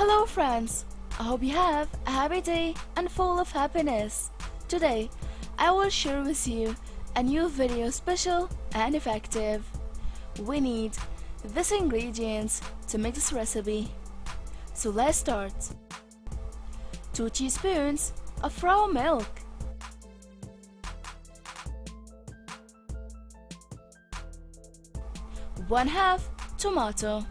Hello friends, I hope you have a happy day and full of happiness. Today, I will share with you a new video special and effective. We need these ingredients to make this recipe. So let's start. 2 teaspoons of raw milk, 1/2 tomato,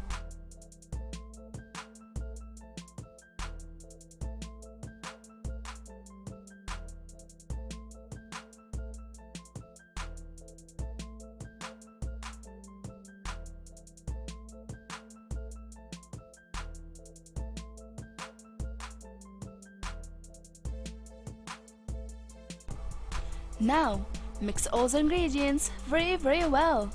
Now, mix all the ingredients very well.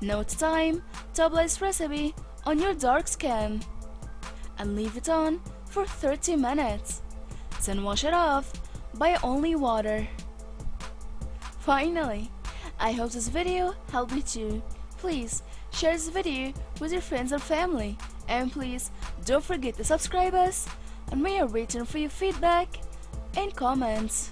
Now it's time to apply this recipe on your dark skin and leave it on for 30 minutes. Then wash it off by only water. Finally, I hope this video helped you too. Please share this video with your friends and family, and please don't forget to subscribe us, and we are waiting for your feedback and comments.